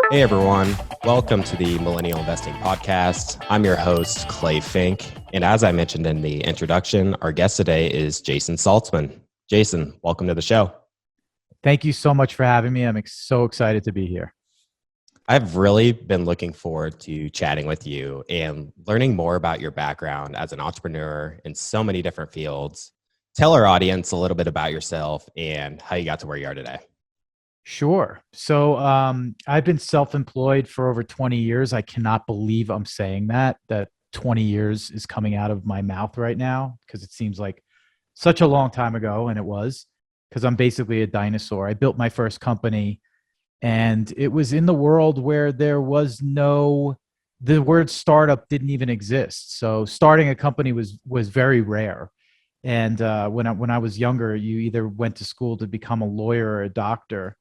Hey everyone, welcome to the Millennial Investing Podcast. I'm your host, Clay Finck. And as I mentioned in the introduction, our guest today is Jason Saltzman. Jason, welcome to the show. Thank you so much for having me. I'm so excited to be here. I've really been looking forward to chatting with you and learning more about your background as an entrepreneur in so many different fields. Tell our audience a little bit about yourself and how you got to where you are today. Sure. So I've been self-employed for over 20 years. I cannot believe I'm saying that 20 years is coming out of my mouth right now because it seems like such a long time ago, and it was because I'm basically a dinosaur. I built my first company, and it was in the world where there was the word startup didn't even exist. So starting a company was very rare. And when I was younger, you either went to school to become a lawyer or a doctor.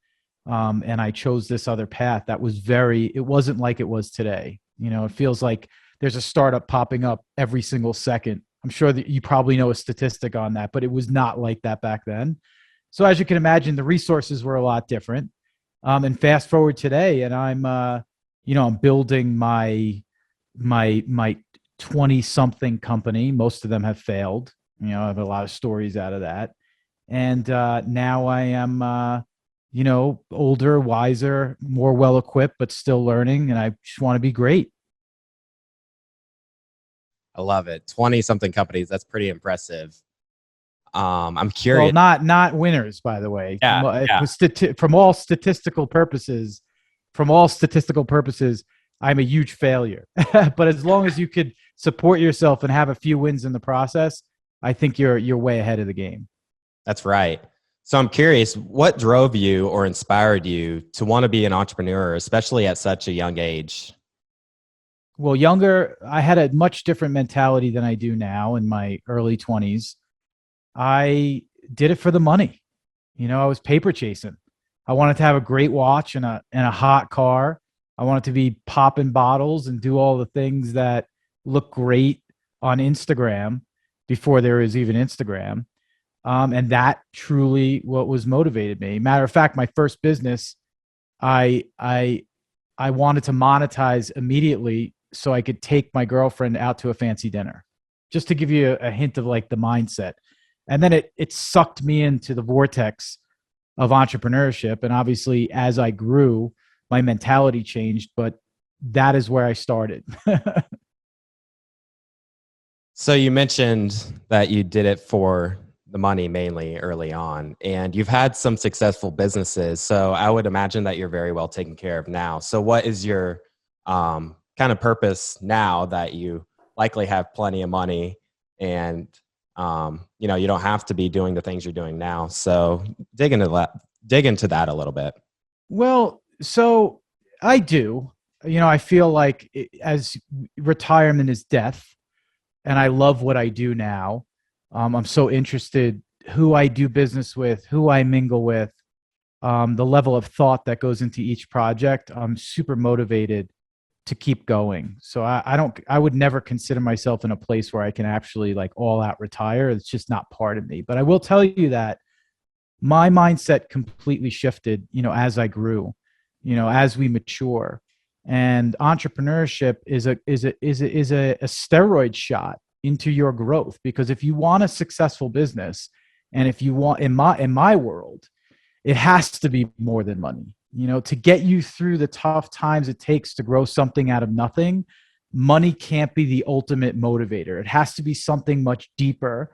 And I chose this other path that was it wasn't like it was today. You know, it feels like there's a startup popping up every single second. I'm sure that you probably know a statistic on that, but it was not like that back then. So as you can imagine, the resources were a lot different. And fast forward today, and I'm building my 20 something company. Most of them have failed. You know, I have a lot of stories out of that. And now I am, older, wiser, more well equipped, but still learning. And I just want to be great. I love it. 20 something companies. That's pretty impressive. I'm Well, curious. not winners, by the way. Yeah. From all statistical purposes, I'm a huge failure. But as long as you could support yourself and have a few wins in the process, I think you're way ahead of the game. That's right. So I'm curious, what drove you or inspired you to want to be an entrepreneur, especially at such a young age? Well, younger, I had a much different mentality than I do now in my early 20s. I did it for the money. You know, I was paper chasing. I wanted to have a great watch and a hot car. I wanted to be popping bottles and do all the things that look great on Instagram before there was even Instagram. And that truly what was motivated me. Matter of fact, my first business, I I I wanted to monetize immediately so I could take my girlfriend out to a fancy dinner. Just to give you a hint of like the mindset. And then it sucked me into the vortex of entrepreneurship. And obviously, as I grew, my mentality changed, but that is where I started. So you mentioned that you did it for the money mainly early on, and you've had some successful businesses. So I would imagine that you're very well taken care of now. So what is your kind of purpose now that you likely have plenty of money and you don't have to be doing the things you're doing now? So dig into that a little bit. Well, so I do. You know, I feel like as retirement is death, and I love what I do now. I'm so interested who I do business with, who I mingle with, the level of thought that goes into each project. I'm super motivated to keep going. So I would never consider myself in a place where I can actually like all out retire. It's just not part of me. But I will tell you that my mindset completely shifted, as I grew, as we mature. And entrepreneurship is a steroid shot into your growth, because if you want a successful business, and if you want in my world, it has to be more than money. To get you through the tough times it takes to grow something out of nothing, money can't be the ultimate motivator. It has to be something much deeper,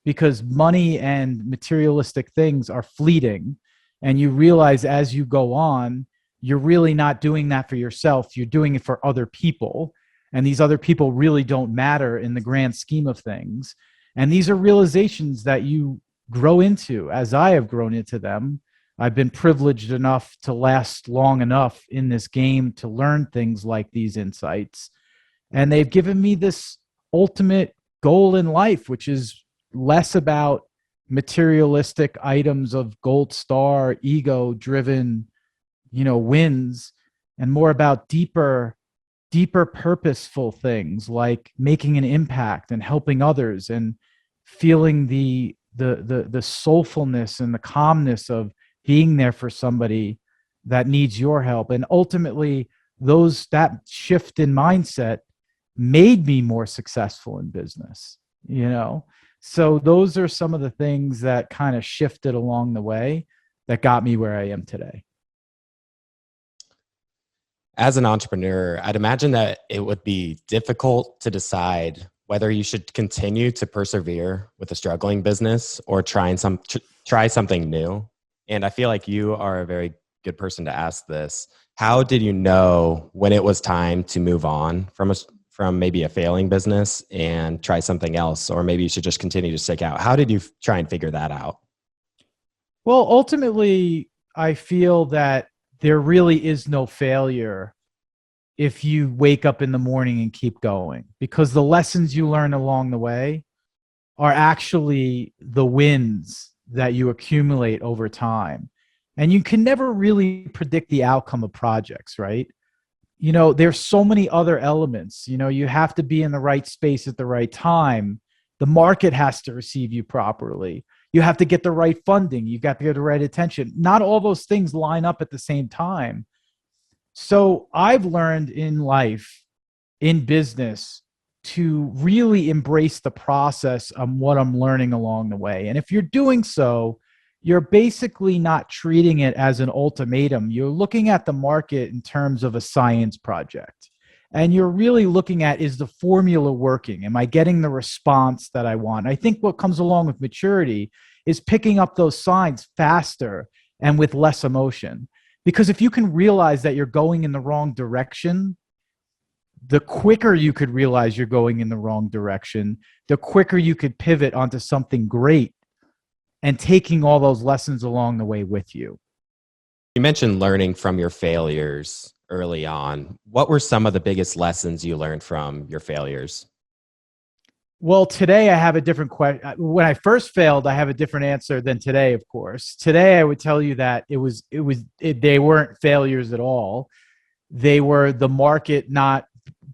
because money and materialistic things are fleeting. And you realize as you go on, you're really not doing that for yourself. You're doing it for other people. And these other people really don't matter in the grand scheme of things. And these are realizations that you grow into as I have grown into them. I've been privileged enough to last long enough in this game to learn things like these insights. And they've given me this ultimate goal in life, which is less about materialistic items of gold star, ego driven, wins, and more about deeper purposeful things like making an impact and helping others and feeling the soulfulness and the calmness of being there for somebody that needs your help. And ultimately, that shift in mindset made me more successful in business, you know? So those are some of the things that kind of shifted along the way that got me where I am today. As an entrepreneur, I'd imagine that it would be difficult to decide whether you should continue to persevere with a struggling business or try something new. And I feel like you are a very good person to ask this. How did you know when it was time to move on from maybe a failing business and try something else, or maybe you should just continue to stick out? How did you try and figure that out? Well, ultimately, I feel that there really is no failure if you wake up in the morning and keep going, because the lessons you learn along the way are actually the wins that you accumulate over time. And you can never really predict the outcome of projects, right? There's so many other elements. You have to be in the right space at the right time. The market has to receive you properly. You have to get the right funding. You got to get the right attention. Not all those things line up at the same time. So I've learned in life, in business, to really embrace the process of what I'm learning along the way. And if you're doing so, you're basically not treating it as an ultimatum. You're looking at the market in terms of a science project. And you're really looking at, is the formula working? Am I getting the response that I want? I think what comes along with maturity is picking up those signs faster and with less emotion. Because if you can realize that you're going in the wrong direction, the quicker you could realize you're going in the wrong direction, the quicker you could pivot onto something great and taking all those lessons along the way with you. You mentioned learning from your failures early on. What were some of the biggest lessons you learned from your failures? Well, today I have a different question. When I first failed, I have a different answer than today, of course. Today I would tell you that they weren't failures at all. They were the market not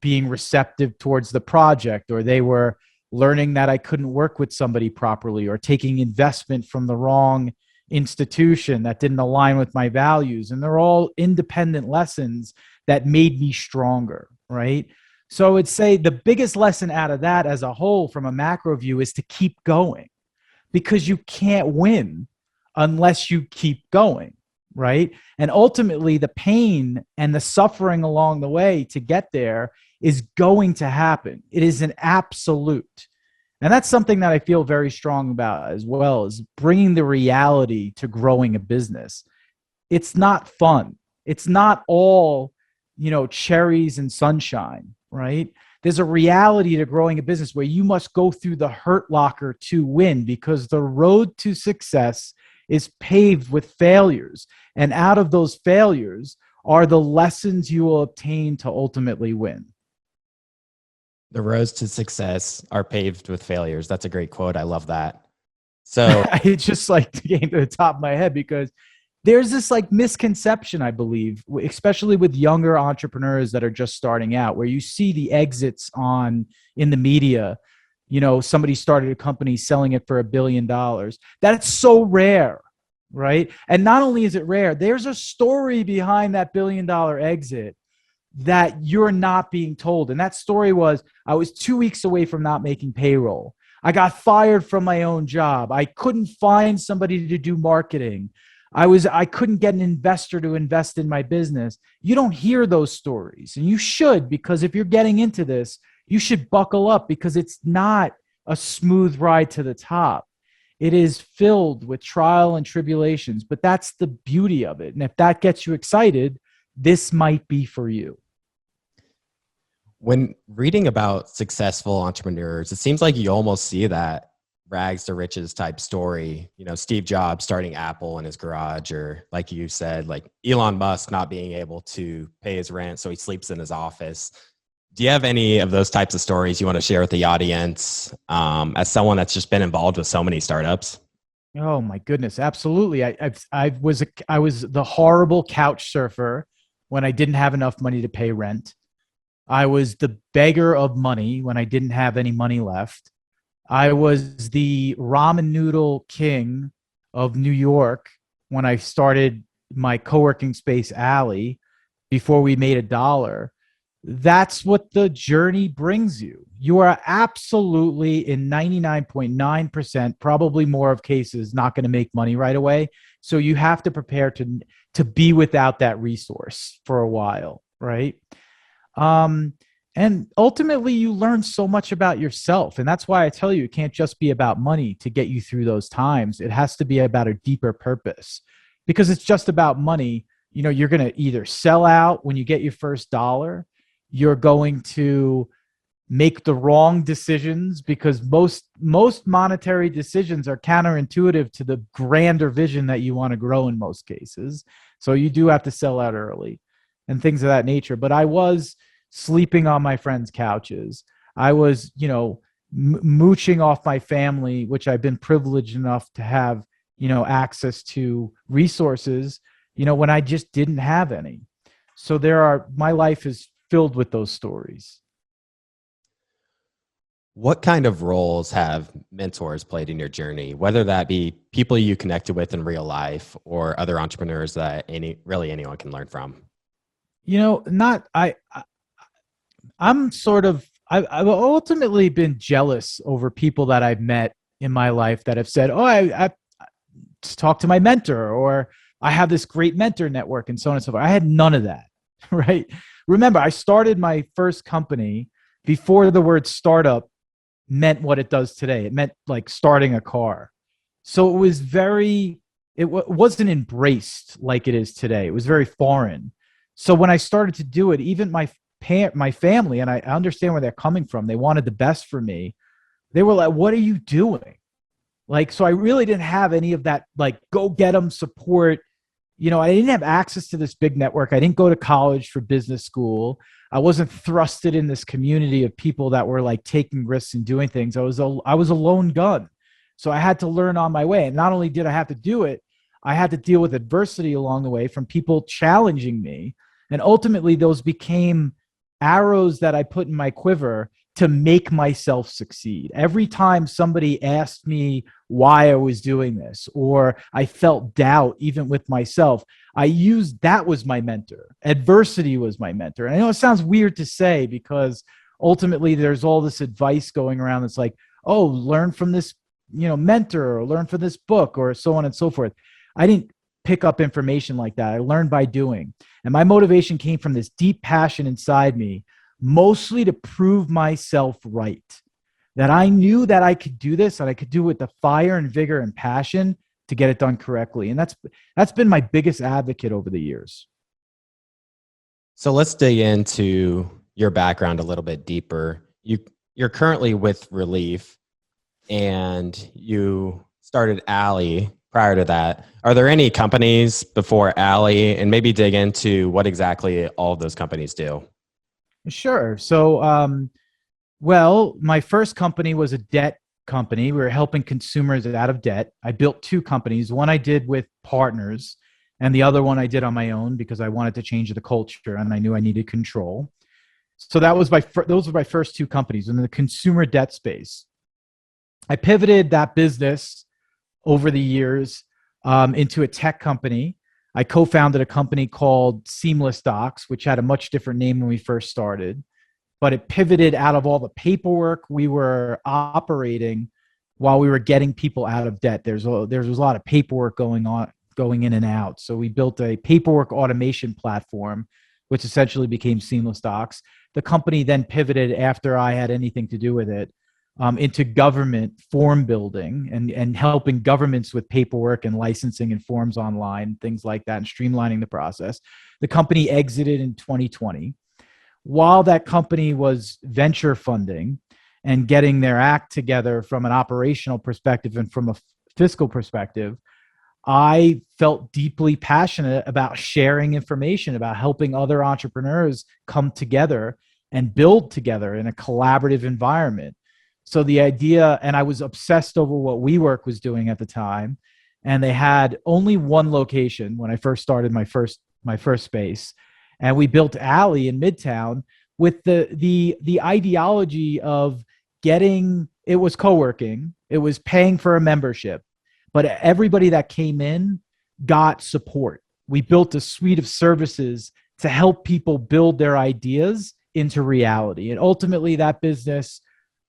being receptive towards the project, or they were learning that I couldn't work with somebody properly, or taking investment from the wrong institution that didn't align with my values. And they're all independent lessons that made me stronger, right? So I would say the biggest lesson out of that as a whole from a macro view is to keep going, because you can't win unless you keep going, right? And ultimately, the pain and the suffering along the way to get there is going to happen. It is an absolute. And that's something that I feel very strong about, as well as bringing the reality to growing a business. It's not fun. It's not all, cherries and sunshine, right? There's a reality to growing a business where you must go through the hurt locker to win, because the road to success is paved with failures. And out of those failures are the lessons you will obtain to ultimately win. The roads to success are paved with failures. That's a great quote. I love that. So It just came to the top of my head, because there's this misconception, I believe, especially with younger entrepreneurs that are just starting out, where you see the exits in the media. Somebody started a company selling it for $1 billion. That's so rare, right? And not only is it rare, there's a story behind that $1 billion exit that you're not being told. And that story was, I was 2 weeks away from not making payroll. I got fired from my own job. I couldn't find somebody to do marketing. I couldn't get an investor to invest in my business. You don't hear those stories, and you should, because if you're getting into this, you should buckle up, because it's not a smooth ride to the top. It is filled with trial and tribulations, but that's the beauty of it. And if that gets you excited, this might be for you. when reading about successful entrepreneurs, it seems like you almost see that rags to riches type story. Steve Jobs starting Apple in his garage, or like you said, like Elon Musk not being able to pay his rent, so he sleeps in his office. Do you have any of those types of stories you want to share with the audience, as someone that's just been involved with so many startups? Oh my goodness, absolutely. I was the horrible couch surfer when I didn't have enough money to pay rent. I was the beggar of money when I didn't have any money left. I was the ramen noodle king of New York when I started my co-working space alley before we made a dollar. That's what the journey brings you. You are absolutely, in 99.9%, probably more of cases, not going to make money right away. So you have to prepare to be without that resource for a while, right? Um, and ultimately, you learn so much about yourself. And that's why I tell you, it can't just be about money to get you through those times. It has to be about a deeper purpose. Because it's just about money, you're going to either sell out when you get your first dollar, you're going to make the wrong decisions because most monetary decisions are counterintuitive to the grander vision that you want to grow in most cases. So you do have to sell out early and things of that nature. But I was sleeping on my friends' couches. I was, mooching off my family, which I've been privileged enough to have, access to resources, when I just didn't have any. So my life is filled with those stories. What kind of roles have mentors played in your journey, whether that be people you connected with in real life or other entrepreneurs that anyone can learn from? Not I'm sort of I've ultimately been jealous over people that I've met in my life that have said, "Oh, I talked to my mentor," or "I have this great mentor network," and so on and so forth. I had none of that, right? Remember, I started my first company before the word startup meant what it does today. It meant like starting a car. So it wasn't embraced like it is today. It was very foreign. So when I started to do it, even my family, and I understand where they're coming from, they wanted the best for me. They were like, "What are you doing?" Like, so I really didn't have any of that, like, go get them support. I didn't have access to this big network. I didn't go to college for business school. I wasn't thrusted in this community of people that were like taking risks and doing things. I was a lone gun. So I had to learn on my way. And not only did I have to do it, I had to deal with adversity along the way from people challenging me. And ultimately, those became arrows that I put in my quiver to make myself succeed. Every time somebody asked me why I was doing this, or I felt doubt even with myself, I used that was my mentor. Adversity was my mentor. And I know it sounds weird to say because ultimately there's all this advice going around that's like, "Oh, learn from this, mentor, or learn from this book," or so on and so forth. I didn't pick up information like that. I learned by doing. And my motivation came from this deep passion inside me, mostly to prove myself right. That I knew that I could do this and I could do it with the fire and vigor and passion to get it done correctly. And that's been my biggest advocate over the years. So let's dig into your background a little bit deeper. You're currently with Relief, and you started Alley prior to that. Are there any companies before Alley, and maybe dig into what exactly all of those companies do? Sure. So, well, my first company was a debt company. We were helping consumers out of debt. I built two companies. One I did with partners, and the other one I did on my own because I wanted to change the culture and I knew I needed control. So those were my first two companies in the consumer debt space. I pivoted that business over the years into a tech company. I co-founded a company called Seamless Docs, which had a much different name when we first started, but it pivoted out of all the paperwork we were operating while we were getting people out of debt. There was a lot of paperwork going in and out. So we built a paperwork automation platform, which essentially became Seamless Docs. The company then pivoted after I had anything to do with it into government form building and helping governments with paperwork and licensing and forms online, things like that, and streamlining the process. The company exited in 2020. While that company was venture funding and getting their act together from an operational perspective and from a fiscal perspective, I felt deeply passionate about sharing information, about helping other entrepreneurs come together and build together in a collaborative environment. So the idea, and I was obsessed over what WeWork was doing at the time, and they had only one location when I first started my first space, and we built Alley in Midtown with the ideology of it was co-working, it was paying for a membership, but everybody that came in got support. we built a suite of services to help people build their ideas into reality. And ultimately, that business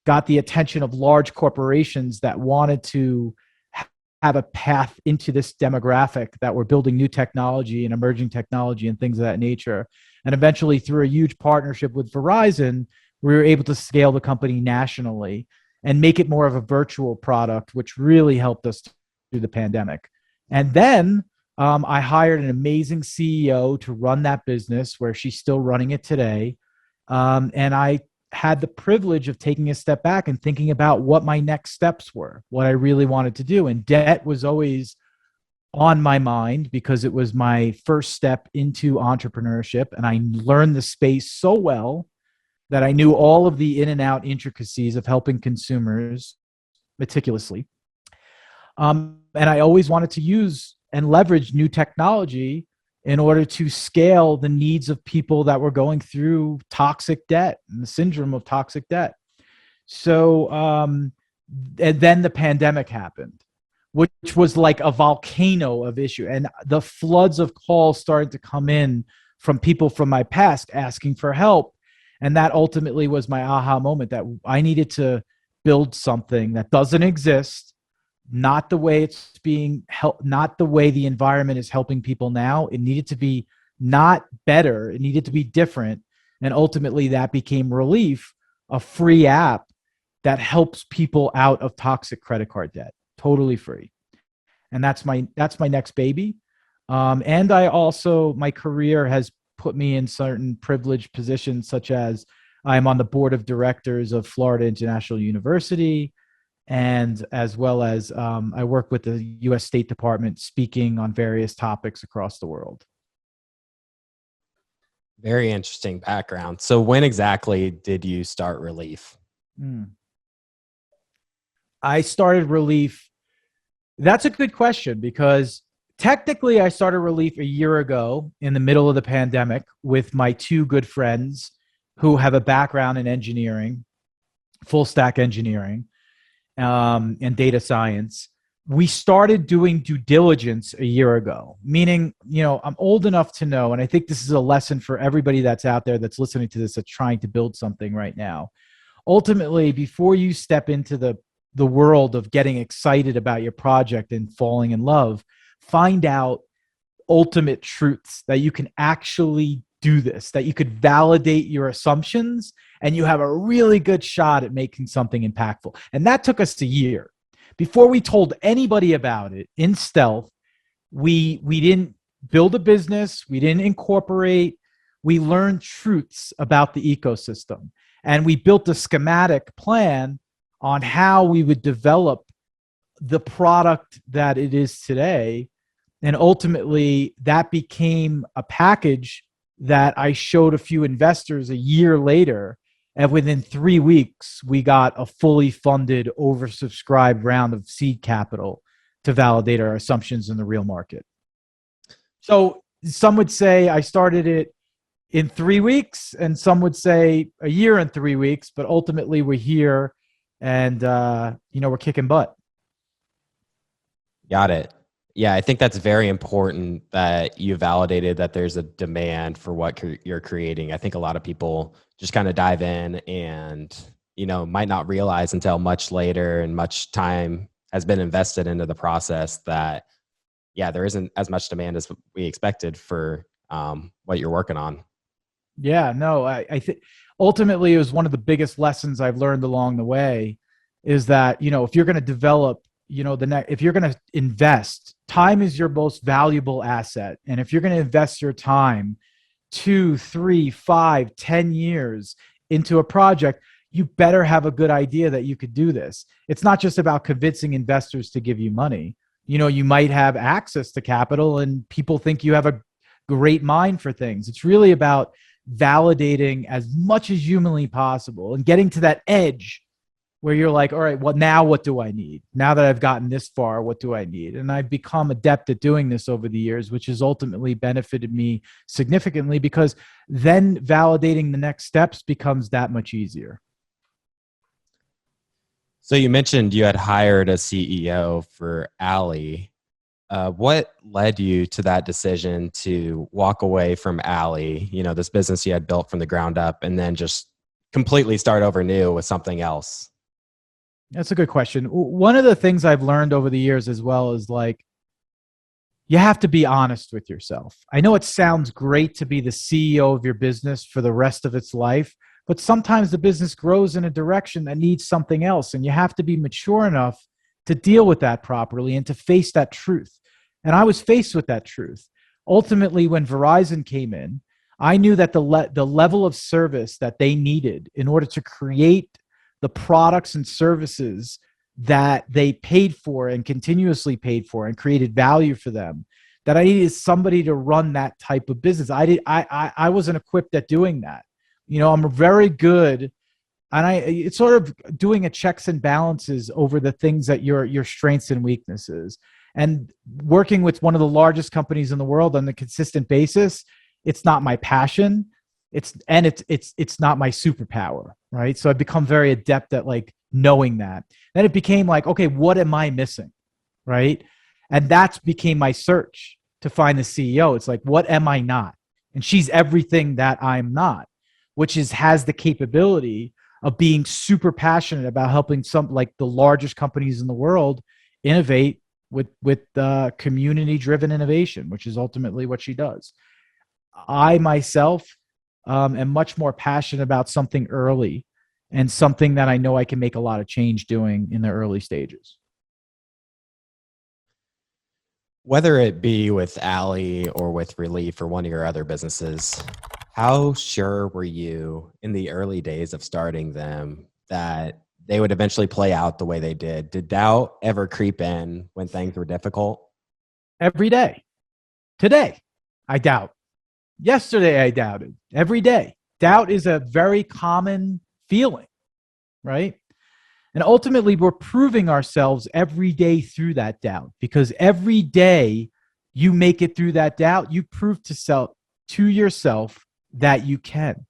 got the attention of large corporations that wanted to have a path into this demographic that were building new technology and emerging technology and things of that nature. And eventually, through a huge partnership with Verizon, we were able to scale the company nationally and make it more of a virtual product, which really helped us through the pandemic. And then I hired an amazing CEO to run that business, where she's still running it today. And I had the privilege of taking a step back and thinking about what my next steps were, what I really wanted to do. And debt was always on my mind because it was my first step into entrepreneurship. And I learned the space so well that I knew all of the in and out intricacies of helping consumers meticulously. And I always wanted to use and leverage new technology in order to scale the needs of people that were going through toxic debt and the syndrome of toxic debt. So, and then the pandemic happened, which was like a volcano of issue. And the floods of calls started to come in from people from my past asking for help. And that ultimately was my aha moment, that I needed to build something that doesn't exist, not the way it's being helped, not the way the environment is helping people now. It needed to be not better, it needed to be different. And ultimately that became Relief, a free app that helps people out of toxic credit card debt, totally free. And that's my next baby. And I also, my career has put me in certain privileged positions, such as I'm on the board of directors of Florida International University, and as well as I work with the U.S. State Department speaking on various topics across the world. Very interesting background. So when exactly did you start Relief? I started Relief. That's a good question, because technically I started Relief a year ago in the middle of the pandemic with my two good friends who have a background in engineering, full stack engineering, and data science. We started doing due diligence a year ago, meaning, I'm old enough to know, and I think this is a lesson for everybody that's out there that's listening to this, that's trying to build something right now. Ultimately, before you step into the world of getting excited about your project and falling in love, find out ultimate truths that you can actually do this, that you could validate your assumptions, and you have a really good shot at making something impactful. And that took us a year. Before we told anybody about it, in stealth, we didn't build a business, we didn't incorporate, we learned truths about the ecosystem. And we built a schematic plan on how we would develop the product that it is today. And ultimately, that became a package that I showed a few investors a year later. And within 3 weeks, we got a fully funded, oversubscribed round of seed capital to validate our assumptions in the real market. So some would say I started it in 3 weeks, and some would say a year and 3 weeks, but ultimately we're here, and we're kicking butt. Got it. Yeah, I think that's very important that you validated that there's a demand for what you're creating. I think a lot of people just kind of dive in and, might not realize until much later and much time has been invested into the process that, yeah, there isn't as much demand as we expected for what you're working on. Yeah, no, I think ultimately it was one of the biggest lessons I've learned along the way, is that, if you're going to develop, if you're going to invest, time is your most valuable asset. And if you're going to invest your time 2, 3, 5, 10 years into a project, you better have a good idea that you could do this. It's not just about convincing investors to give you money. You might have access to capital and people think you have a great mind for things. It's really about validating as much as humanly possible and getting to that edge where you're like, all right, well, now what do I need? Now that I've gotten this far, what do I need? And I've become adept at doing this over the years, which has ultimately benefited me significantly, because then validating the next steps becomes that much easier. So you mentioned you had hired a CEO for Ally. What led you to that decision to walk away from Alley, this business you had built from the ground up, and then just completely start over new with something else? That's a good question. One of the things I've learned over the years as well is like, you have to be honest with yourself. I know it sounds great to be the CEO of your business for the rest of its life, but sometimes the business grows in a direction that needs something else. And you have to be mature enough to deal with that properly and to face that truth. And I was faced with that truth. Ultimately, when Verizon came in, I knew that the level of service that they needed in order to create the products and services that they paid for and continuously paid for and created value for them, that I needed somebody to run that type of business. I wasn't equipped at doing that. I'm very good, and it's sort of doing a checks and balances over the things that your strengths and weaknesses, and working with one of the largest companies in the world on a consistent basis. It's not my passion. It's not my superpower, right? So I've become very adept at like knowing that. Then it became like, okay, what am I missing, right? And that's became my search to find the CEO. It's like, what am I not? And she's everything that I'm not, which has the capability of being super passionate about helping some like the largest companies in the world innovate with community driven innovation, which is ultimately what she does. I myself am much more passionate about something early and something that I know I can make a lot of change doing in the early stages. Whether it be with Alley or with Relief or one of your other businesses, how sure were you in the early days of starting them that they would eventually play out the way they did? Did doubt ever creep in when things were difficult? Every day. Today, I doubt. Yesterday, I doubted. Every day. Doubt is a very common feeling, right? And ultimately, we're proving ourselves every day through that doubt, because every day you make it through that doubt, you prove to yourself that you can.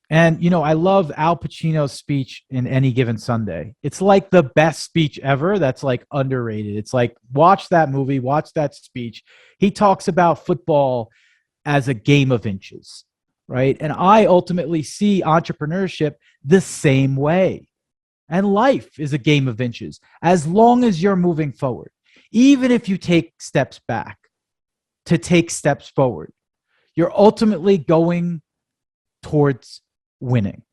And, I love Al Pacino's speech in Any Given Sunday. It's like the best speech ever that's like underrated. It's like, watch that movie, watch that speech. He talks about football as a game of inches, right? And I ultimately see entrepreneurship the same way. And life is a game of inches as long as you're moving forward. Even if you take steps back to take steps forward, you're ultimately going towards winning.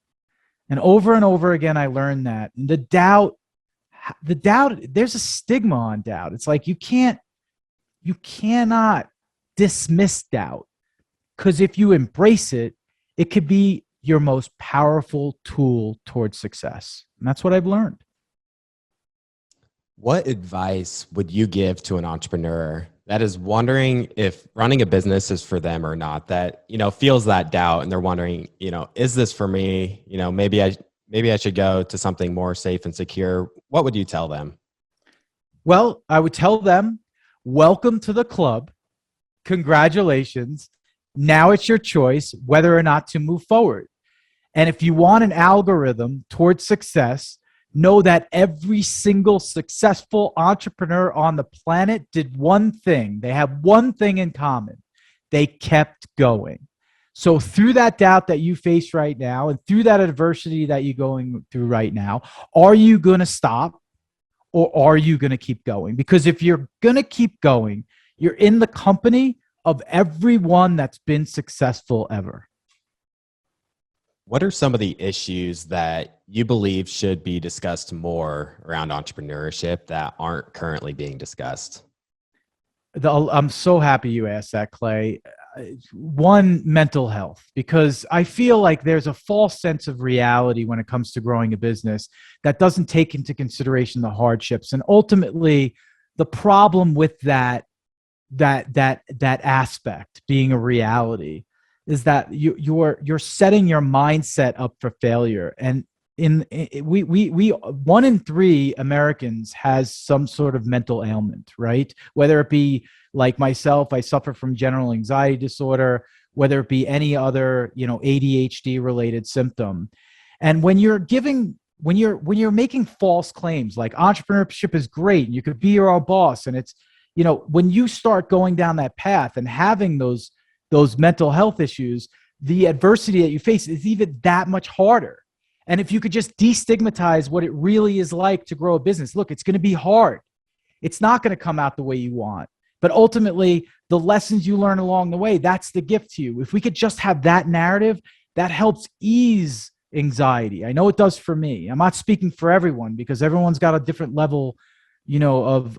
And over again, I learned that. And the doubt, there's a stigma on doubt. It's like you cannot dismiss doubt, because if you embrace it, it could be your most powerful tool towards success. And that's what I've learned. What advice would you give to an entrepreneur that is wondering if running a business is for them or not, that, feels that doubt and they're wondering, is this for me? Maybe I should go to something more safe and secure. What would you tell them? Well, I would tell them, welcome to the club. Congratulations. Now it's your choice whether or not to move forward. And if you want an algorithm towards success, know that every single successful entrepreneur on the planet did one thing. They have one thing in common. They kept going. So through that doubt that you face right now and through that adversity that you're going through right now, are you going to stop or are you going to keep going? Because if you're going to keep going, you're in the company of everyone that's been successful ever. What are some of the issues that you believe should be discussed more around entrepreneurship that aren't currently being discussed? I'm so happy you asked that, Clay. One, mental health, because I feel like there's a false sense of reality when it comes to growing a business that doesn't take into consideration the hardships. And ultimately, the problem with that aspect being a reality is that you're setting your mindset up for failure. And we 1 in 3 Americans has some sort of mental ailment, right? Whether it be like myself, I suffer from general anxiety disorder, whether it be any other, ADHD related symptom. And when you're making false claims like entrepreneurship is great and you could be your own boss and it's, when you start going down that path and having those mental health issues, the adversity that you face is even that much harder. And if you could just destigmatize what it really is like to grow a business, look, it's going to be hard. It's not going to come out the way you want. But ultimately, the lessons you learn along the way, that's the gift to you. If we could just have that narrative, that helps ease anxiety. I know it does for me. I'm not speaking for everyone because everyone's got a different level, of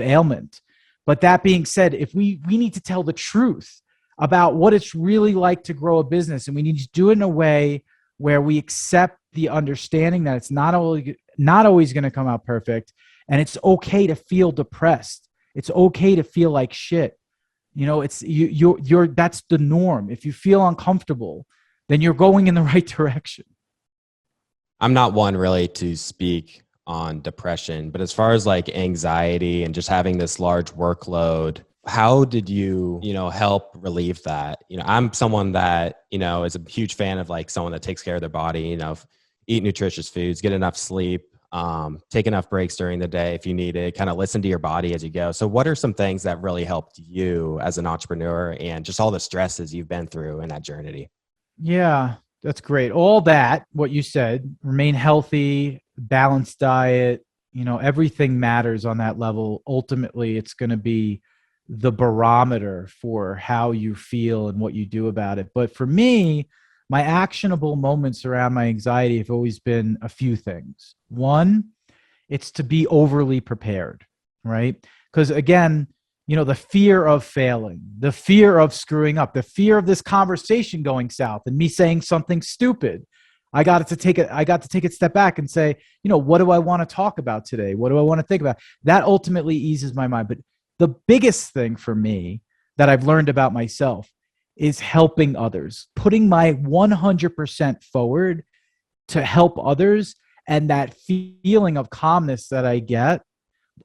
ailment. But that being said, if we need to tell the truth about what it's really like to grow a business, and we need to do it in a way where we accept the understanding that it's not always going to come out perfect, and it's okay to feel depressed. It's okay to feel like shit. It's you're that's the norm. If you feel uncomfortable, then you're going in the right direction. I'm not one really to speak on depression, but as far as like anxiety and just having this large workload, how did you help relieve that? I'm someone that, is a huge fan of like someone that takes care of their body, eat nutritious foods, get enough sleep, take enough breaks during the day if you need it, kind of listen to your body as you go. So what are some things that really helped you as an entrepreneur and just all the stresses you've been through in that journey? Yeah, that's great. All that, what you said, remain healthy, balanced diet, everything matters on that level. Ultimately, it's going to be the barometer for how you feel and what you do about it. But for me, my actionable moments around my anxiety have always been a few things. One, it's to be overly prepared, right? Because again, the fear of failing, the fear of screwing up, the fear of this conversation going south and me saying something stupid. I got to take a step back and say, what do I want to talk about today? What do I want to think about? That ultimately eases my mind. But the biggest thing for me that I've learned about myself is helping others, putting my 100% forward to help others. And that feeling of calmness that I get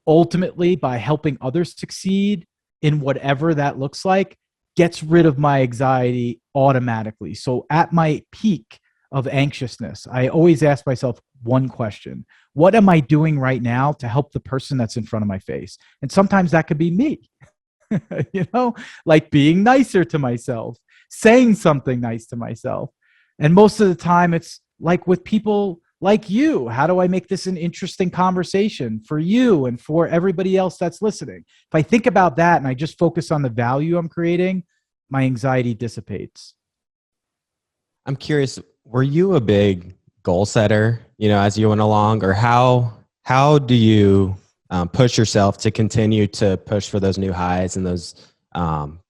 ultimately by helping others succeed in whatever that looks like gets rid of my anxiety automatically. So at my peak of anxiousness, I always ask myself one question: what am I doing right now to help the person that's in front of my face? And sometimes that could be me, like being nicer to myself, saying something nice to myself. And most of the time it's like with people like you, how do I make this an interesting conversation for you and for everybody else that's listening? If I think about that and I just focus on the value I'm creating, my anxiety dissipates. I'm curious, were you a big goal setter, as you went along, or how do you push yourself to continue to push for those new highs and those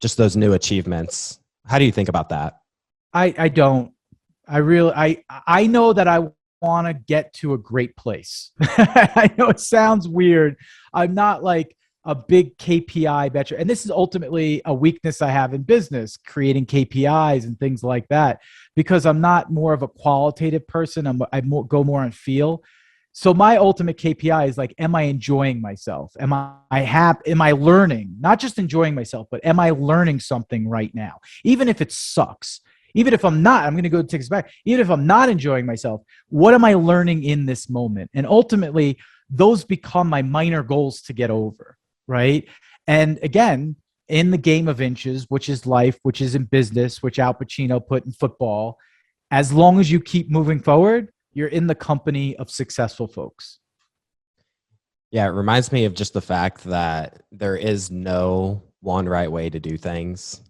just those new achievements? How do you think about that? I don't. I know that I want to get to a great place. I know it sounds weird. I'm not like a big KPI betcher. And this is ultimately a weakness I have in business, creating KPIs and things like that, because I'm not more of a qualitative person. Go more on feel. So my ultimate KPI is like, am I enjoying myself? Am I learning? Not just enjoying myself, but am I learning something right now? Even if it sucks, even if I'm not, I'm going to go take this back. Even if I'm not enjoying myself, what am I learning in this moment? And ultimately, those become my minor goals to get over, right? And again, in the game of inches, which is life, which is in business, which Al Pacino put in football, as long as you keep moving forward, you're in the company of successful folks. Yeah, it reminds me of just the fact that there is no one right way to do things.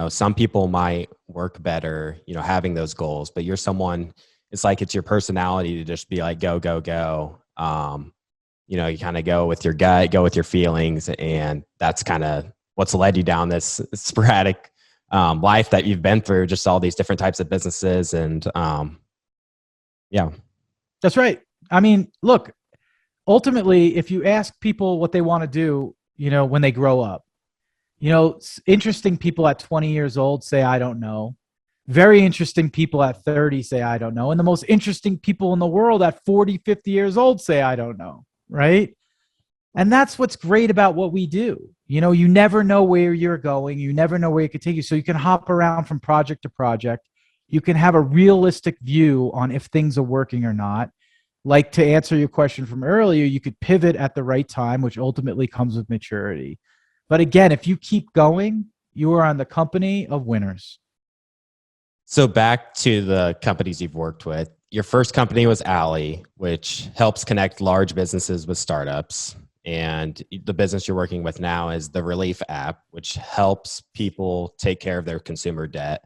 Some people might work better, having those goals, but you're someone, it's like it's your personality to just be like, go, go, go. You kind of go with your gut, go with your feelings. And that's kind of what's led you down this sporadic life that you've been through, just all these different types of businesses. And yeah. That's right. I mean, look, ultimately, if you ask people what they want to do, when they grow up, interesting people at 20 years old say, I don't know. Very interesting people at 30 say, I don't know. And the most interesting people in the world at 40, 50 years old say, I don't know. Right. And that's what's great about what we do. You never know where you're going. You never know where it could take you. So you can hop around from project to project. You can have a realistic view on if things are working or not. like to answer your question from earlier, you could pivot at the right time, which ultimately comes with maturity. But again, if you keep going, you are on the company of winners. So back to the companies you've worked with. Your first company was Alley, which helps connect large businesses with startups. And the business you're working with now is the Relief app, which helps people take care of their consumer debt.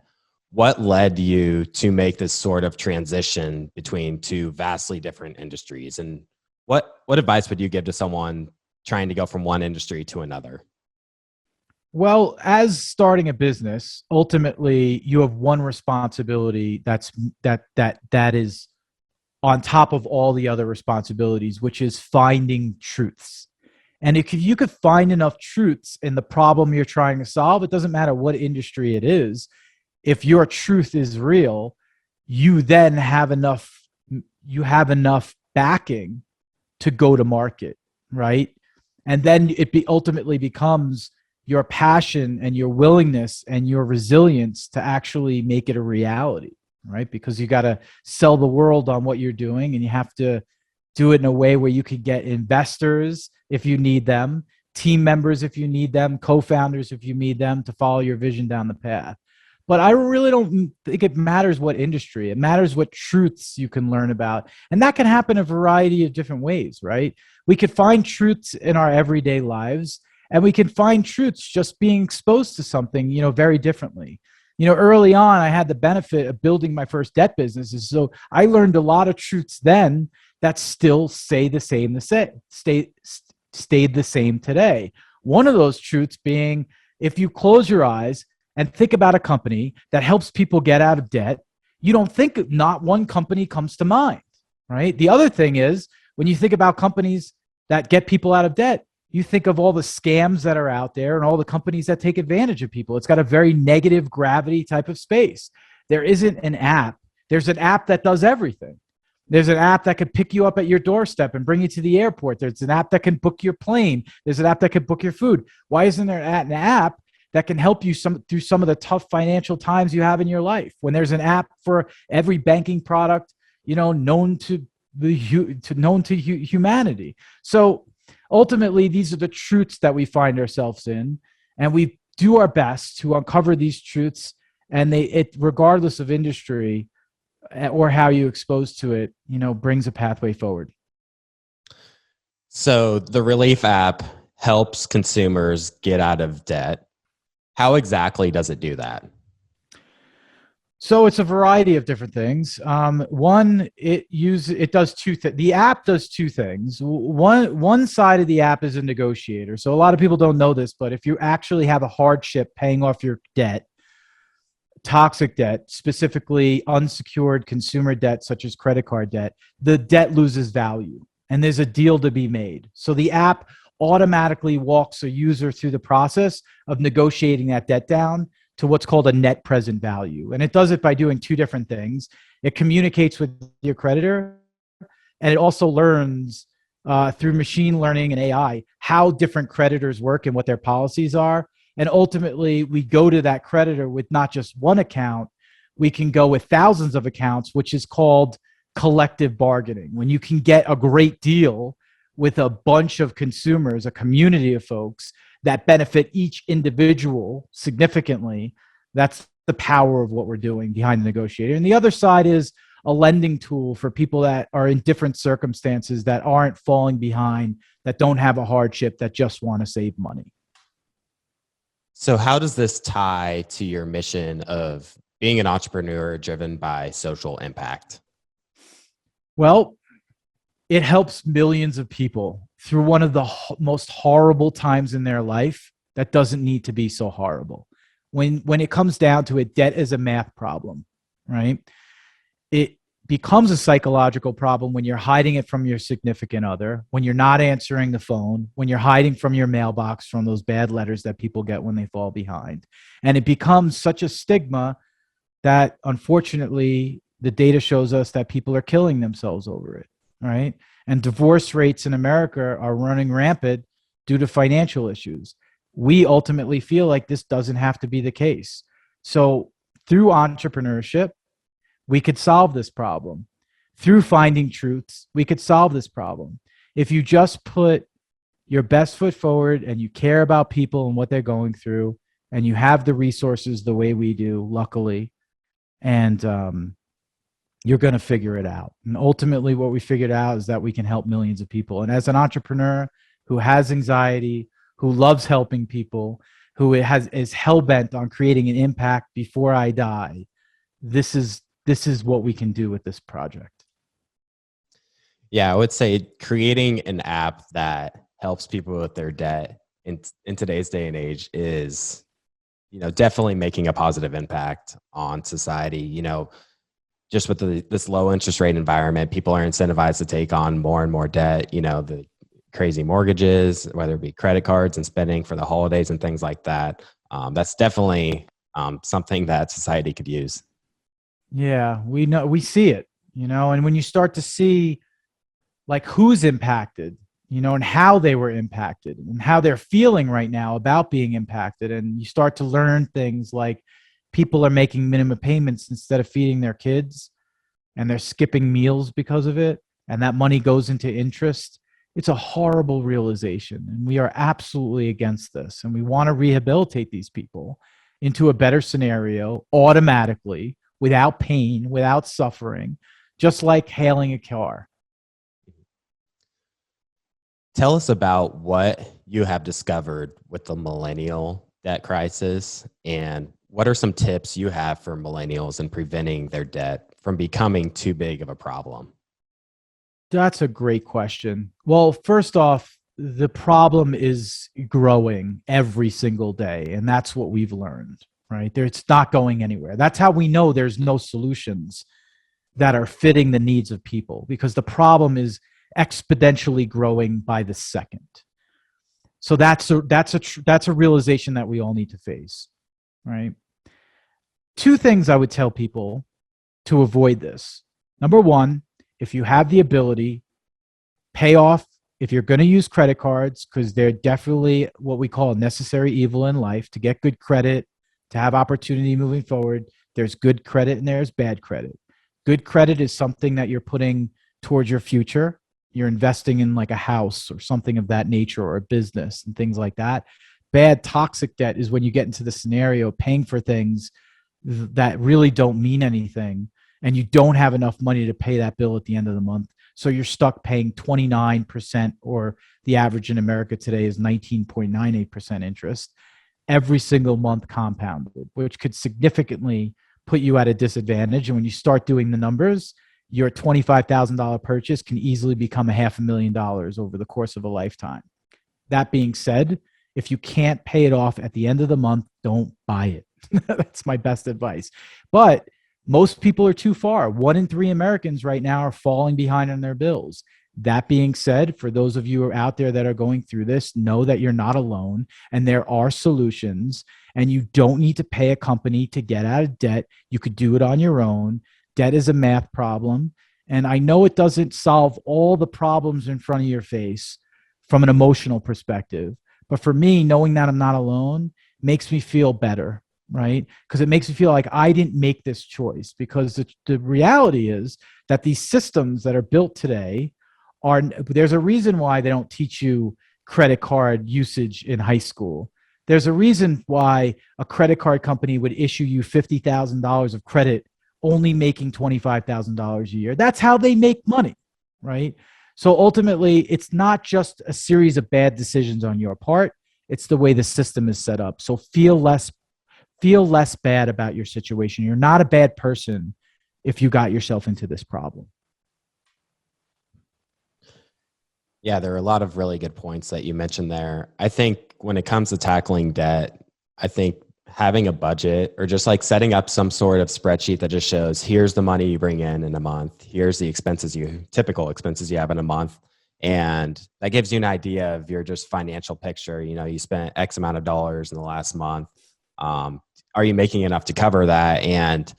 What led you to make this sort of transition between two vastly different industries? And what advice would you give to someone trying to go from one industry to another? Well, as starting a business, ultimately you have one responsibility that is on top of all the other responsibilities, which is finding truths. And if you could find enough truths in the problem you're trying to solve, it doesn't matter what industry it is. If your truth is real, you then have enough backing to go to market, right? And then ultimately becomes your passion and your willingness and your resilience to actually make it a reality, right? Because you got to sell the world on what you're doing, and you have to do it in a way where you could get investors if you need them, team members if you need them, co-founders if you need them to follow your vision down the path. But I really don't think it matters what industry. It matters what truths you can learn about. And that can happen a variety of different ways, right? We could find truths in our everyday lives, and we can find truths just being exposed to something, very differently. Early on, I had the benefit of building my first debt businesses. So I learned a lot of truths then that still stayed the same today. One of those truths being, if you close your eyes and think about a company that helps people get out of debt, you don't think not one company comes to mind, right? The other thing is, when you think about companies that get people out of debt, you think of all the scams that are out there and all the companies that take advantage of people. It's got a very negative gravity type of space. There isn't an app. There's an app that does everything. There's an app that can pick you up at your doorstep and bring you to the airport. There's an app that can book your plane. There's an app that can book your food. Why isn't there an app that can help you through some of the tough financial times you have in your life? When there's an app for every banking product, known to humanity. So ultimately, these are the truths that we find ourselves in, and we do our best to uncover these truths. And regardless of industry or how you expose to it, brings a pathway forward. So the Relief app helps consumers get out of debt. How exactly does it do that? So it's a variety of different things. One, it does two things. The app does two things. One side of the app is a negotiator. So a lot of people don't know this, but if you actually have a hardship paying off your debt, toxic debt, specifically unsecured consumer debt such as credit card debt, the debt loses value, and there's a deal to be made. So the app automatically walks a user through the process of negotiating that debt down to what's called a net present value. And it does it by doing two different things. It communicates with your creditor, and it also learns through machine learning and AI how different creditors work and what their policies are. And ultimately, we go to that creditor with not just one account, we can go with thousands of accounts, which is called collective bargaining. When you can get a great deal with a bunch of consumers, a community of folks that benefit each individual significantly, that's the power of what we're doing behind the negotiator. And the other side is a lending tool for people that are in different circumstances, that aren't falling behind, that don't have a hardship, that just want to save money. So how does this tie to your mission of being an entrepreneur driven by social impact? Well, it helps millions of people through one of the most horrible times in their life that doesn't need to be so horrible. When it comes down to it, debt is a math problem, right? It becomes a psychological problem when you're hiding it from your significant other, when you're not answering the phone, when you're hiding from your mailbox from those bad letters that people get when they fall behind. And it becomes such a stigma that, unfortunately, the data shows us that people are killing themselves over it, right? And divorce rates in America are running rampant due to financial issues. We ultimately feel like this doesn't have to be the case. So through entrepreneurship, we could solve this problem. through finding truths, we could solve this problem. If you just put your best foot forward and you care about people and what they're going through, and you have the resources the way we do, luckily, and you're going to figure it out. And ultimately, what we figured out is that we can help millions of people. And as an entrepreneur who has anxiety, who loves helping people, who is hell bent on creating an impact before I die, this is what we can do with this project. Yeah, I would say creating an app that helps people with their debt in today's day and age is, definitely making a positive impact on society. Just with this low interest rate environment, people are incentivized to take on more and more debt, the crazy mortgages, whether it be credit cards and spending for the holidays and things like that. That's definitely something that society could use. Yeah, we see it, and when you start to see like who's impacted, and how they were impacted and how they're feeling right now about being impacted. And you start to learn things like people are making minimum payments instead of feeding their kids, and they're skipping meals because of it. And that money goes into interest. It's a horrible realization. And we are absolutely against this. And we want to rehabilitate these people into a better scenario automatically, without pain, without suffering, just like hailing a car. Tell us about what you have discovered with the millennial debt crisis, and what are some tips you have for millennials in preventing their debt from becoming too big of a problem? That's a great question. Well, first off, the problem is growing every single day. And that's what we've learned, right? It's not going anywhere. That's how we know there's no solutions that are fitting the needs of people, because the problem is exponentially growing by the second. So that's a realization that we all need to face, right? Two things I would tell people to avoid this. Number one, if you have the ability, pay off. If you're going to use credit cards, because they're definitely what we call a necessary evil in life, to get good credit, to have opportunity moving forward, there's good credit and there's bad credit. Good credit is something that you're putting towards your future. You're investing in like a house or something of that nature, or a business and things like that. Bad toxic debt is when you get into the scenario paying for things that really don't mean anything, and you don't have enough money to pay that bill at the end of the month. So you're stuck paying 29%, or the average in America today is 19.98% interest every single month compounded, which could significantly put you at a disadvantage. And when you start doing the numbers, your $25,000 purchase can easily become $500,000 over the course of a lifetime. That being said, if you can't pay it off at the end of the month, don't buy it. That's my best advice. But most people are too far. 1 in 3 Americans right now are falling behind on their bills. That being said, for those of you out there that are going through this, know that you're not alone, and there are solutions, and you don't need to pay a company to get out of debt. You could do it on your own. Debt is a math problem. And I know it doesn't solve all the problems in front of your face from an emotional perspective. But for me, knowing that I'm not alone makes me feel better, right? Because it makes me feel like I didn't make this choice. Because the reality is that these systems that are built today there's a reason why they don't teach you credit card usage in high school. There's a reason why a credit card company would issue you $50,000 of credit, only making $25,000 a year. That's how they make money, right? So ultimately, it's not just a series of bad decisions on your part. It's the way the system is set up. So feel less bad about your situation. You're not a bad person if you got yourself into this problem. Yeah, there are a lot of really good points that you mentioned there. I think when it comes to tackling debt, I think having a budget, or just like setting up some sort of spreadsheet that just shows, here's the money you bring in a month, here's the typical expenses you have in a month. And that gives you an idea of your just financial picture. You spent X amount of dollars in the last month. Are you making enough to cover that? And,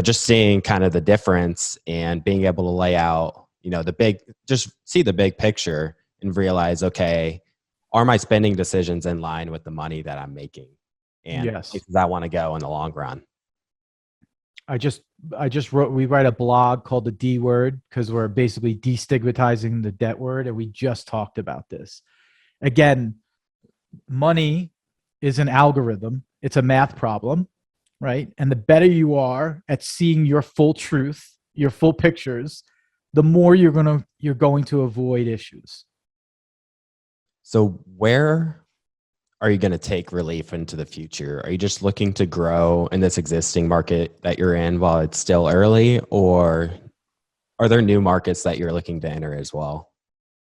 just seeing kind of the difference and being able to lay out, just see the big picture and realize, okay, are my spending decisions in line with the money that I'm making and Yes. places I want to go in the long run? I just I just wrote we write a blog called the D word because we're basically destigmatizing the debt word, and we just talked about this. Again, money is an algorithm. It's a math problem, right? And the better you are at seeing your full truth, your full pictures, the more you're going to avoid issues. So where are you going to take relief into the future? Are you just looking to grow in this existing market that you're in while it's still early, or are there new markets that you're looking to enter as well?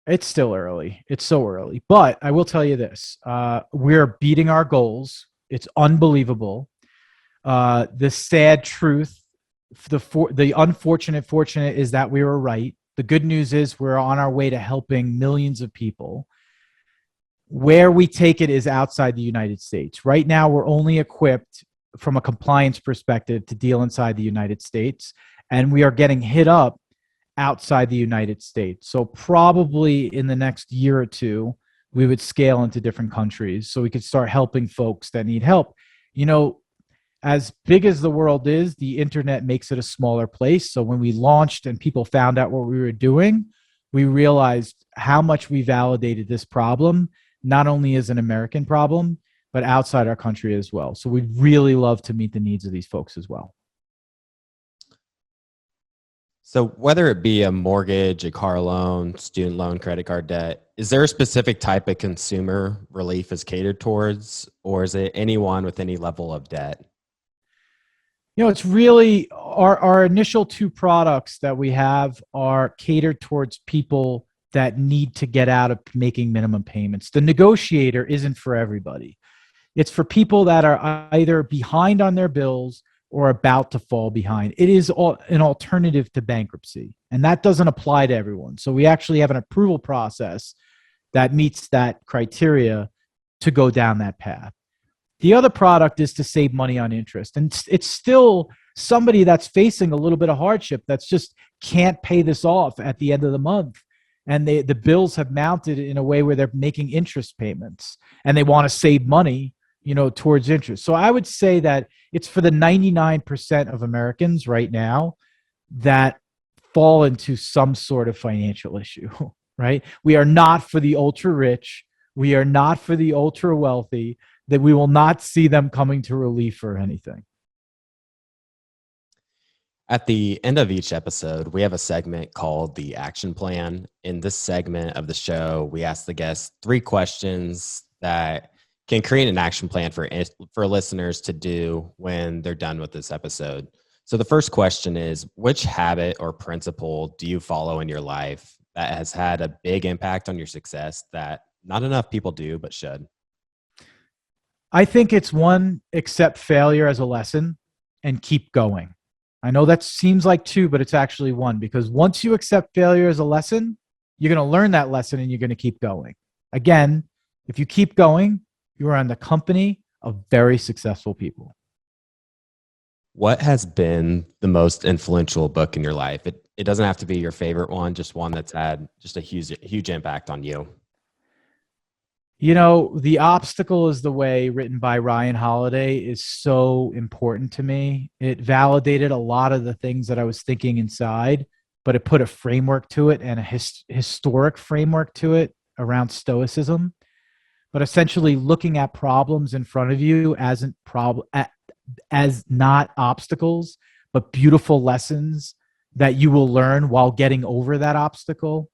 It's still early. It's so early. But I will tell you this: we're beating our goals. It's unbelievable. The sad truth, the unfortunate fortunate is that we were right. The good news is we're on our way to helping millions of people. Where we take it is outside the United States. Right now, we're only equipped from a compliance perspective to deal inside the United States, and we are getting hit up outside the United States. So probably in the next year or two, we would scale into different countries so we could start helping folks that need help. You know, as big as the world is, the internet makes it a smaller place. So when we launched and people found out what we were doing, we realized how much we validated this problem, not only as an American problem, but outside our country as well. So we'd really love to meet the needs of these folks as well. So whether it be a mortgage, a car loan, student loan, credit card debt, is there a specific type of consumer relief is catered towards, or is it anyone with any level of debt? It's really our initial two products that we have are catered towards people that need to get out of making minimum payments. The negotiator isn't for everybody. It's for people that are either behind on their bills or about to fall behind. It is an alternative to bankruptcy, and that doesn't apply to everyone. So we actually have an approval process that meets that criteria to go down that path. The other product is to save money on interest. And it's still somebody that's facing a little bit of hardship that's just can't pay this off at the end of the month. And the bills have mounted in a way where they're making interest payments and they want to save money, towards interest. So I would say that it's for the 99% of Americans right now that fall into some sort of financial issue, right? We are not for the ultra rich. We are not for the ultra wealthy, that we will not see them coming to relief or anything. At the end of each episode, we have a segment called the action plan. In this segment of the show, we ask the guests 3 questions that can create an action plan for listeners to do when they're done with this episode. So the first question is, which habit or principle do you follow in your life that has had a big impact on your success that not enough people do but should? I think it's one, accept failure as a lesson and keep going. I know that seems like 2, but it's actually 1, because once you accept failure as a lesson, you're going to learn that lesson and you're going to keep going. Again, if you keep going, you are in the company of very successful people. What has been the most influential book in your life? It doesn't have to be your favorite one, just one that's had just a huge impact on you. The Obstacle is the Way, written by Ryan Holiday, is so important to me. It validated a lot of the things that I was thinking inside, but it put a framework to it and a historic framework to it around stoicism. But essentially looking at problems in front of you as not obstacles, but beautiful lessons that you will learn while getting over that obstacle.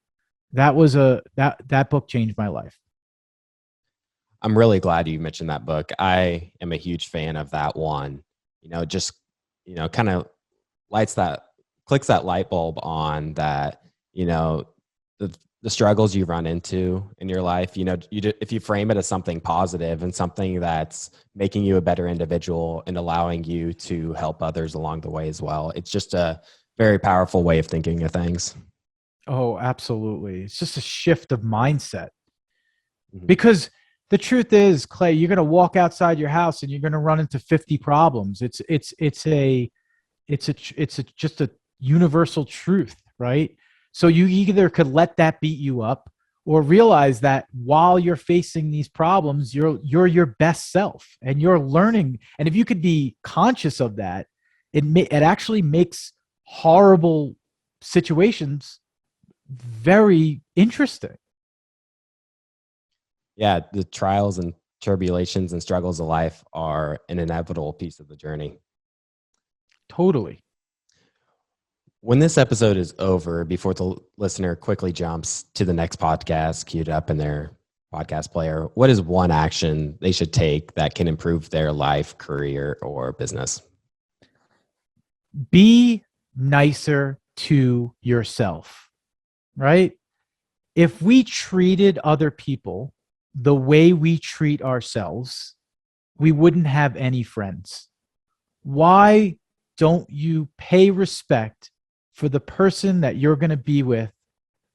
That book changed my life. I'm really glad you mentioned that book. I am a huge fan of that one. Just, kind of clicks that light bulb on that, the struggles you run into in your life, if you frame it as something positive and something that's making you a better individual and allowing you to help others along the way as well. It's just a very powerful way of thinking of things. Oh, absolutely. It's just a shift of mindset. Mhm. Because the truth is, Clay, you're going to walk outside your house and you're going to run into 50 problems. It's just a universal truth, right? So you either could let that beat you up or realize that while you're facing these problems, you're your best self and you're learning. And if you could be conscious of that it actually makes horrible situations very interesting. Yeah, the trials and tribulations and struggles of life are an inevitable piece of the journey. Totally. When this episode is over, before the listener quickly jumps to the next podcast queued up in their podcast player, what is one action they should take that can improve their life, career, or business? Be nicer to yourself, right? If we treated other people the way we treat ourselves, we wouldn't have any friends. Why don't you pay respect for the person that you're going to be with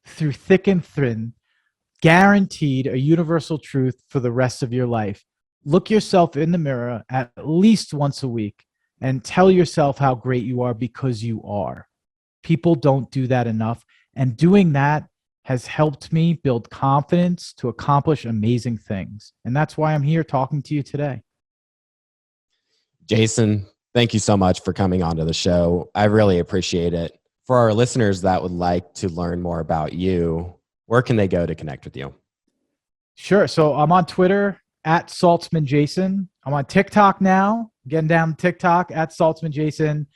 through thick and thin, guaranteed a universal truth for the rest of your life? Look yourself in the mirror at least once a week and tell yourself how great you are, because you are. People don't do that enough. And doing that has helped me build confidence to accomplish amazing things. And that's why I'm here talking to you today. Jason, thank you so much for coming onto the show. I really appreciate it. For our listeners that would like to learn more about you, where can they go to connect with you? Sure. So I'm on Twitter at Saltzman Jason. I'm on TikTok now, getting down to TikTok at Saltzman Jason.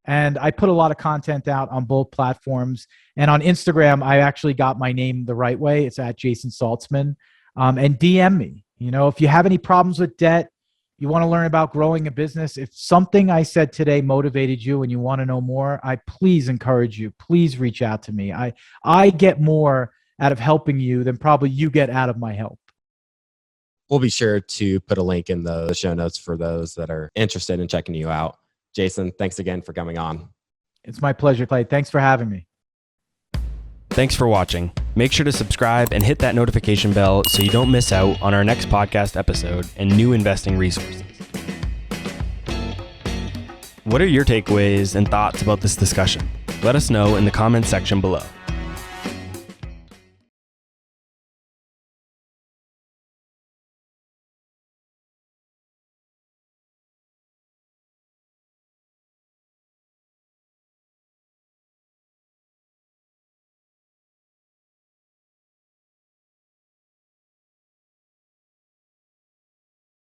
And I put a lot of content out on both platforms. And on Instagram, I actually got my name the right way. It's at Jason Saltzman. And DM me. You know, if you have any problems with debt, you want to learn about growing a business, if something I said today motivated you and you want to know more, I please encourage you. Please reach out to me. I get more out of helping you than probably you get out of my help. We'll be sure to put a link in the show notes for those that are interested in checking you out. Jason, thanks again for coming on. It's my pleasure, Clay. Thanks for having me. Thanks for watching. Make sure to subscribe and hit that notification bell so you don't miss out on our next podcast episode and new investing resources. What are your takeaways and thoughts about this discussion? Let us know in the comments section below.